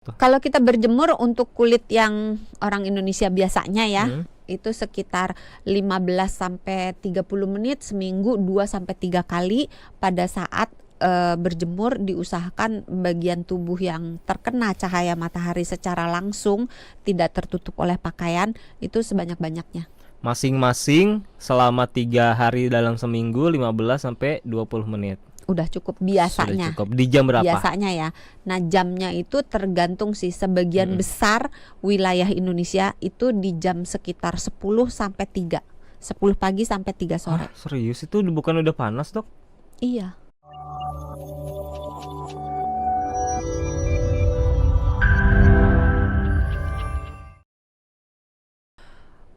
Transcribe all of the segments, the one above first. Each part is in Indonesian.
Kalau kita berjemur untuk kulit yang orang Indonesia biasanya ya, itu sekitar 15 sampai 30 menit seminggu 2 sampai 3 kali. Pada saat berjemur diusahakan bagian tubuh yang terkena cahaya matahari secara langsung, tidak tertutup oleh pakaian, itu sebanyak-banyaknya. Masing-masing selama 3 hari dalam seminggu 15 sampai 20 menit. Udah cukup biasanya. Sudah cukup. Di jam berapa? Biasanya ya. Nah, jamnya itu tergantung sih. Sebagian besar wilayah Indonesia itu di jam sekitar 10 sampai 3. 10 pagi sampai 3 sore. Serius itu bukan udah panas, Dok? Iya.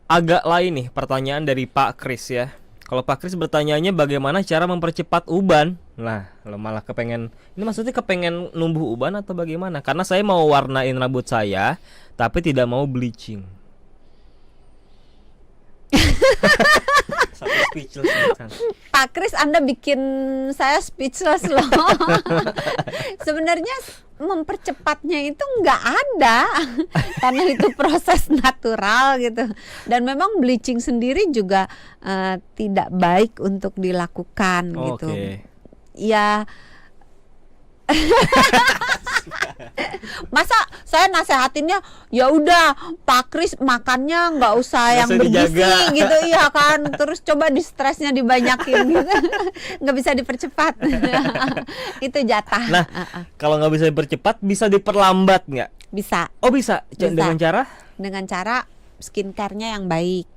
Agak lain nih pertanyaan dari Pak Kris ya. Kalau Pak Kris bertanyanya bagaimana cara mempercepat uban. Nah, lo malah kepengen, ini maksudnya kepengen numbuh uban atau bagaimana? Karena saya mau warnain rambut saya, tapi tidak mau bleaching. Pak Kris, Anda bikin saya speechless loh. Sebenarnya mempercepatnya itu nggak ada, karena itu proses natural gitu. Dan memang bleaching sendiri juga tidak baik untuk dilakukan gitu. Ya. Masa saya nasehatinnya ya udah Pak Kris makannya nggak usah yang bergizi gitu, iya kan, terus coba di stresnya dibanyakin gitu. Nggak bisa dipercepat. Itu jatah. Nah, kalau nggak bisa dipercepat bisa diperlambat nggak? Bisa. Oh bisa. Dengan cara? Dengan cara skincare-nya yang baik.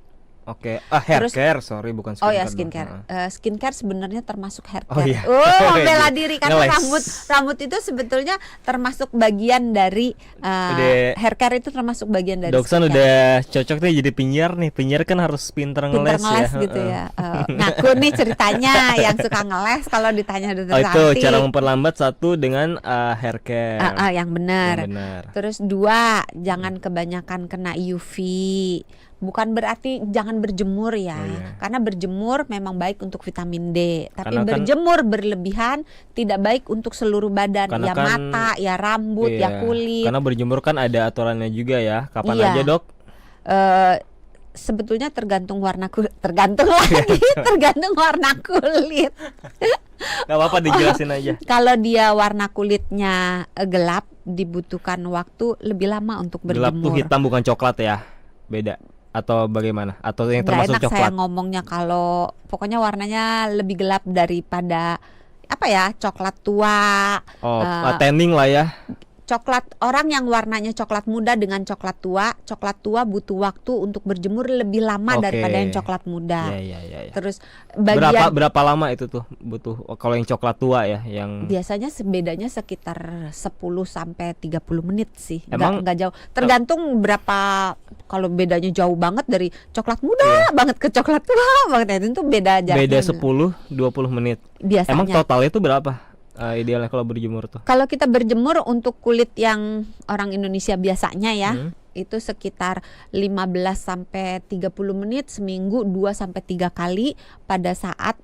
Oke, hair care, sorry bukan skincare. Oh ya, skincare. Skincare sebenarnya termasuk hair care. Oh, iya. Bela diri, karena rambut itu sebetulnya termasuk bagian dari hair care, itu termasuk bagian dari. Doksan udah cocok nih jadi penyiar nih. Penyiar kan harus pinter ngeles ya. Gitu ya. Ngaku nih ceritanya yang suka ngeles kalau ditanya dokter Santi. Itu cara memperlambat, satu dengan hair care. Yang benar. Terus 2, jangan kebanyakan kena UV. Bukan berarti jangan berjemur ya, karena berjemur memang baik untuk vitamin D. Tapi berjemur berlebihan tidak baik untuk seluruh badan, ya mata, ya rambut, ya kulit. Karena berjemur kan ada aturannya juga ya. Kapan aja, Dok? Sebetulnya tergantung warna kulit, tergantung warna kulit. Gak apa-apa, dijelasin aja. Kalau dia warna kulitnya gelap, dibutuhkan waktu lebih lama untuk berjemur. Gelap tuh hitam bukan coklat ya? Beda atau bagaimana? Atau yang termasuk enak coklat? Saya ngomongnya kalau pokoknya warnanya lebih gelap daripada coklat tua. Tanning lah ya. Coklat, orang yang warnanya coklat muda dengan coklat tua butuh waktu untuk berjemur lebih lama daripada yang coklat muda. Ya. Terus berapa lama itu tuh butuh kalau yang coklat tua ya, yang biasanya bedanya sekitar 10 sampai 30 menit sih. Emang enggak jauh. Tergantung berapa, kalau bedanya jauh banget dari coklat muda banget ke coklat tua banget, itu beda aja. Beda 10-20 menit. Biasanya. Emang totalnya itu berapa? Idealnya kalau berjemur tuh? Kalau kita berjemur untuk kulit yang orang Indonesia biasanya ya, itu sekitar 15 sampai 30 menit seminggu 2 sampai 3 kali. Pada saat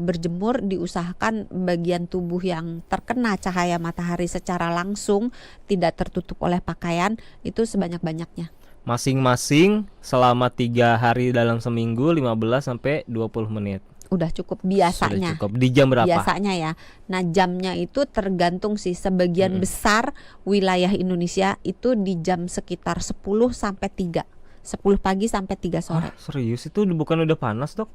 berjemur diusahakan bagian tubuh yang terkena cahaya matahari secara langsung, tidak tertutup oleh pakaian, itu sebanyak-banyaknya. Masing-masing selama 3 hari dalam seminggu 15 sampai 20 menit. Udah cukup biasanya. Sudah cukup. Di jam berapa? Biasanya ya. Nah, jamnya itu tergantung sih. Sebagian besar wilayah Indonesia itu di jam sekitar 10 sampai 3. 10 pagi sampai 3 sore. Serius itu bukan udah panas, Dok?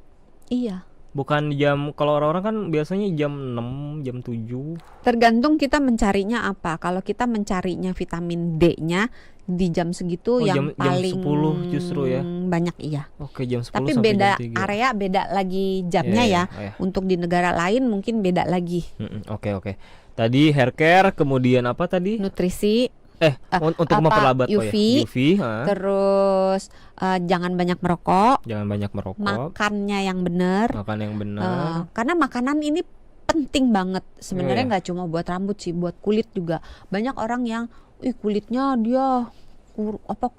Iya. Bukan jam, kalau orang-orang kan biasanya jam 6, jam 7. Tergantung kita mencarinya apa. Kalau kita mencarinya vitamin D-nya di jam segitu yang paling jam 10 justru ya. Banyak iya. Oke, jam 10 tapi sampai beda jam 3. Area, beda lagi jamnya ya. Untuk di negara lain mungkin beda lagi. Oke. Tadi hair care, kemudian apa tadi? Nutrisi. Untuk memperlambat UV, terus jangan banyak merokok. Makannya yang benar. Karena makanan ini penting banget sebenarnya, nggak cuma buat rambut sih, buat kulit juga. Banyak orang yang kulitnya dia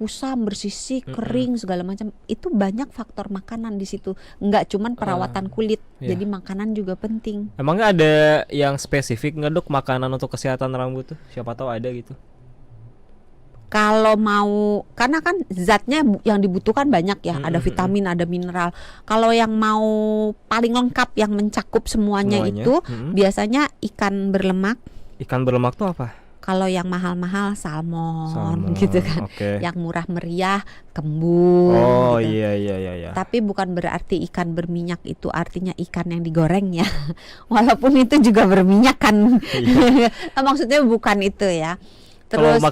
kusam, bersisik, kering segala macam. Itu banyak faktor makanan di situ. Nggak cuman perawatan kulit. Jadi makanan juga penting. Emangnya ada yang spesifik nggak, Dok, makanan untuk kesehatan rambut tuh? Siapa tahu ada gitu. Kalau mau, karena kan zatnya yang dibutuhkan banyak ya, ada vitamin, ada mineral. Kalau yang mau paling lengkap yang mencakup semuanya. Itu biasanya ikan berlemak. Ikan berlemak tuh apa? Kalau yang mahal-mahal salmon gitu kan. Yang murah meriah kembung. Oh gitu. Iya. Tapi bukan berarti ikan berminyak itu artinya ikan yang digoreng ya. Walaupun itu juga berminyak kan. Maksudnya bukan itu ya. Terus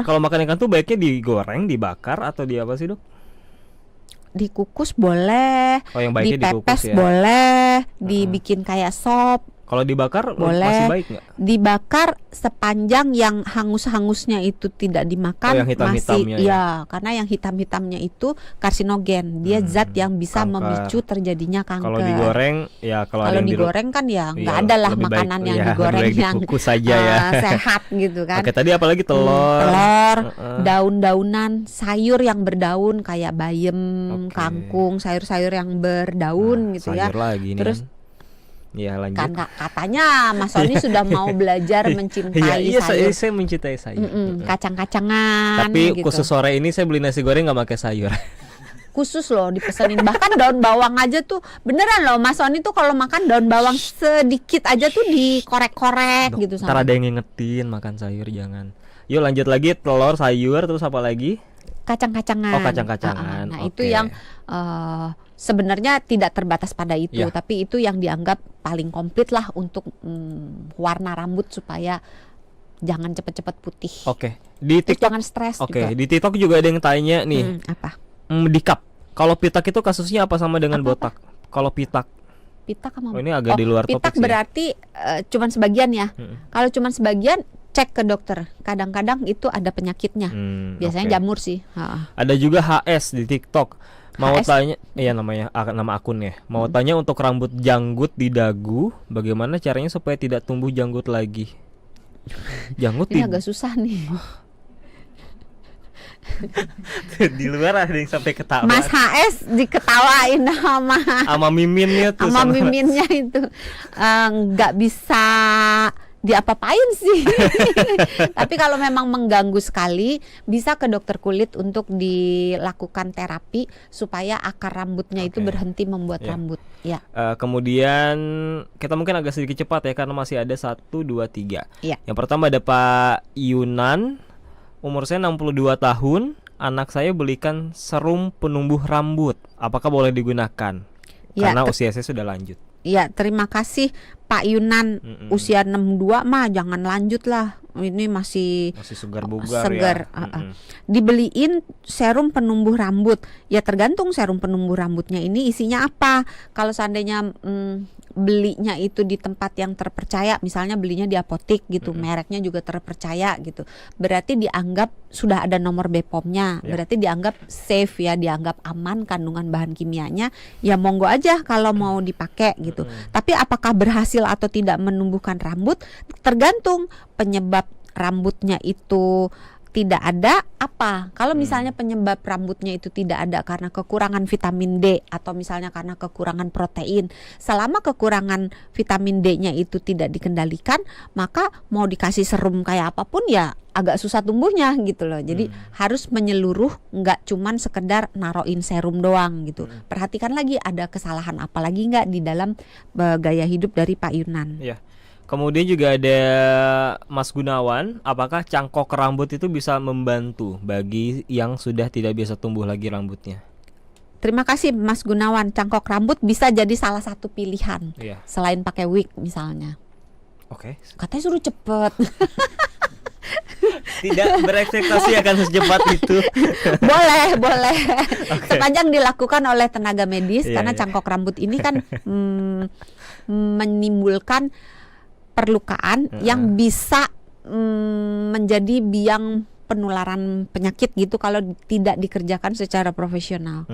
kalau makan ikan tuh baiknya digoreng, dibakar atau di apa sih, Dok? Dikukus boleh, yang baiknya dipepes dikukus ya? Boleh, dibikin kayak sop. Kalau dibakar boleh. Masih baik nggak? Dibakar sepanjang yang hangus-hangusnya itu tidak dimakan, yang hitam-hitamnya masih ya, karena yang hitam-hitamnya itu karsinogen. Dia zat yang bisa memicu terjadinya kanker. Kalau digoreng ya kalau digoreng kan ya nggak ada lah makanan yang digoreng yang saja ya. Sehat gitu kan. Oke, tadi apalagi telur, daun-daunan, sayur yang berdaun kayak bayam, kangkung, sayur-sayur yang berdaun gitu ya. Lagi terus nih. Ya lanjut. Kan katanya Mas Sony sudah mau belajar mencintai sayur. Saya mencintai sayur. Kacang-kacangan. Tapi gitu. Khusus sore ini saya beli nasi goreng nggak pakai sayur. Khusus loh dipesenin. Bahkan daun bawang aja tuh beneran loh Mas Sony tuh kalau makan daun bawang sedikit aja tuh dikorek-korek gitu. Ntar ada yang ngingetin makan sayur jangan. Yuk lanjut lagi, telur, sayur, terus apa lagi? Kacang-kacangan. Kacang-kacangan. Nah itu yang sebenarnya tidak terbatas pada itu, tapi itu yang dianggap paling komplit lah untuk warna rambut supaya jangan cepet-cepet putih. Di TikTok jangan stres. Di TikTok juga ada yang tanya nih. Apa? Dikap. Kalau pitak itu kasusnya apa sama dengan botak? Kalau pitak sama ini agak di luar topik pitak berarti cuman sebagian ya. Kalau cuman sebagian cek ke dokter. Kadang-kadang itu ada penyakitnya. Biasanya jamur sih. Ada juga HS di TikTok. Mau HS? tanya, nama akunnya. Mau tanya untuk rambut janggut di dagu, bagaimana caranya supaya tidak tumbuh janggut lagi? Janggut ini agak susah nih. Di luar ada yang sampai ketawa. Mas HS diketawain sama miminnya tuh. Sama miminnya itu nggak bisa diapa-apain sih. Tapi kalau memang mengganggu sekali, bisa ke dokter kulit untuk dilakukan terapi supaya akar rambutnya itu berhenti membuat rambut. Kemudian kita mungkin agak sedikit cepat ya karena masih ada 1, 2, 3. Yang pertama ada Pak Yunan. Umur saya 62 tahun. Anak saya belikan serum penumbuh rambut. Apakah boleh digunakan? Karena usia saya sudah lanjut. Ya, terima kasih Pak Yunan. Usia 62 mah jangan lanjut lah. Ini masih segar bugar ya. Dibeliin serum penumbuh rambut. Ya tergantung serum penumbuh rambutnya ini isinya apa. Kalau seandainya belinya itu di tempat yang terpercaya, misalnya belinya di apotik gitu, mereknya juga terpercaya gitu, berarti dianggap sudah ada nomor BPOM-nya, berarti dianggap safe ya, dianggap aman kandungan bahan kimianya, ya monggo aja kalau mau dipakai gitu. Tapi apakah berhasil atau tidak menumbuhkan rambut tergantung penyebab rambutnya itu tidak ada apa. Kalau misalnya penyebab rambutnya itu tidak ada karena kekurangan vitamin D atau misalnya karena kekurangan protein, selama kekurangan vitamin D-nya itu tidak dikendalikan, maka mau dikasih serum kayak apapun ya agak susah tumbuhnya gitu loh. Jadi harus menyeluruh, nggak cuman sekedar naroin serum doang gitu. Perhatikan lagi ada kesalahan apa lagi nggak di dalam gaya hidup dari Pak Yunan. Kemudian juga ada Mas Gunawan, apakah cangkok rambut itu bisa membantu bagi yang sudah tidak biasa tumbuh lagi rambutnya? Terima kasih Mas Gunawan, cangkok rambut bisa jadi salah satu pilihan selain pakai wig misalnya. Katanya suruh cepet. Tidak berekspektasi akan secepat itu. Boleh. Sepanjang dilakukan oleh tenaga medis, karena cangkok rambut ini kan menimbulkan perlukaan yang bisa menjadi biang penularan penyakit gitu kalau tidak dikerjakan secara profesional.